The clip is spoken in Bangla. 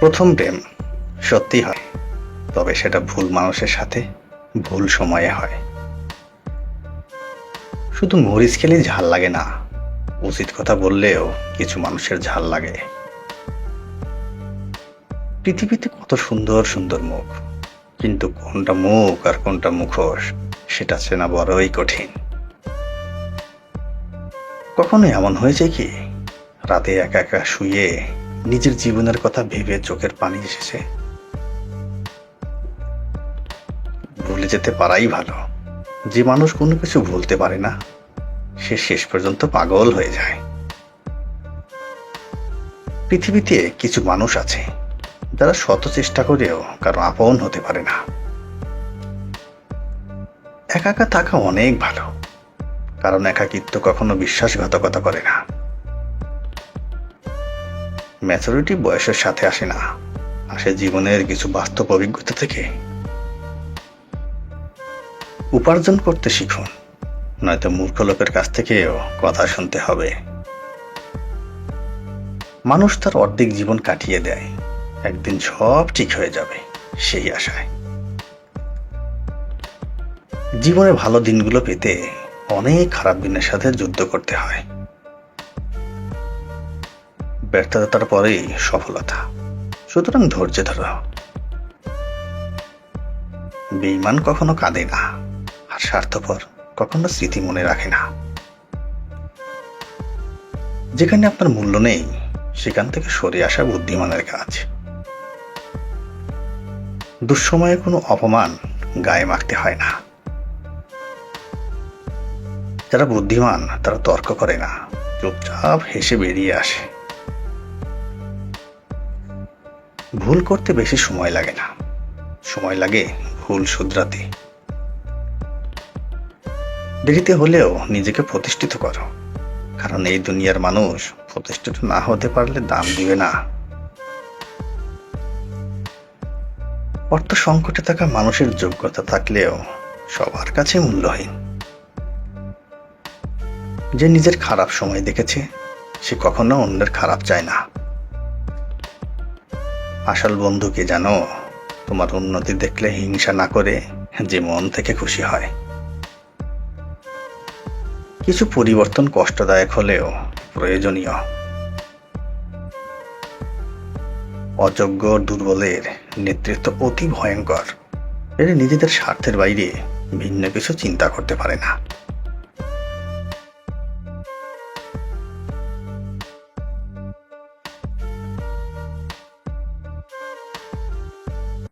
প্রথম প্রেম সত্যি হয়, তবে সেটা ভুল মানুষের সাথে ভুল সময়ে হয়। শুধু মরিচ খেলেই ঝাল লাগে না, উচিত কথা বললেও কিছু মানুষের ঝাল লাগে। পৃথিবীতে কত সুন্দর সুন্দর মুখ, কিন্তু কোনটা মুখ আর কোনটা মুখোশ সেটা চেনা বড়ই কঠিন। কখনো এমন হয়েছে কি, রাতে একা একা শুয়ে নিজের জীবনের কথা ভেবে চোখের পানি এসেছে? ভুলে যেতে পারাই ভালো। যে মানুষ কোনো কিছু ভুলতে পারে না, সে শেষ পর্যন্ত পাগল হয়ে যায়। পৃথিবীতে কিছু মানুষ আছে যারা শত চেষ্টা করেও কারো আপন হতে পারে না। একা একা থাকা অনেক ভালো, কারণ একাকিত্ব কখনো বিশ্বাসঘাতকতা করে না। ম্যাচুরিটি বয়সের সাথে আসে না, আসে জীবনের কিছু বাস্তব অভিজ্ঞতা থেকে। উপার্জন করতে শিখুন, নয়তো মূর্খ লোকের কাছ থেকেও কথা শুনতে হবে। মানুষ তার অর্ধেক জীবন কাটিয়ে দেয় একদিন সব ঠিক হয়ে যাবে সেই আশায়। জীবনে ভালো দিনগুলো পেতে অনেক খারাপ দিনের সাথে যুদ্ধ করতে হয়। ব্যর্থতার পরেই সফলতা, সুতরাং ধৈর্য ধরো। বেঈমান কখনো কাঁদে না, আর স্বার্থপর কখনো স্মৃতি মনে রাখে না। যেখানে আপনার মূল্য নেই, সেখান থেকে সরে আসা বুদ্ধিমানের কাজ। দুঃসময়ে কোনো অপমান গায়ে মাখতে হয় না। যারা বুদ্ধিমান তারা তর্ক করে না, চুপচাপ হেসে বেরিয়ে আসে। ভুল করতে বেশি সময় লাগে না, সময় লাগে ভুল শুধরাতে। দেরিতে হলেও নিজেকে প্রতিষ্ঠিত করো, কারণ এই দুনিয়ার মানুষ প্রতিষ্ঠিত না হতে পারলে দাম দিবে না। অর্থ সংকটে থাকা মানুষের যোগ্যতা থাকলেও সবার কাছে মূল্যহীন। যে নিজের খারাপ সময় দেখেছে, সে কখনো অন্যের খারাপ চায় না। আসল বন্ধু কে জানো? তোমার উন্নতি দেখলে হিংসা না করে যে মন থেকে খুশি হয়। কিছু পরিবর্তন কষ্টদায়ক হলেও প্রয়োজনীয়। অযোগ্য দুর্বলের নেতৃত্ব অতি ভয়ঙ্কর। এরা নিজেদের স্বার্থের বাইরে ভিন্ন কিছু চিন্তা করতে পারে না।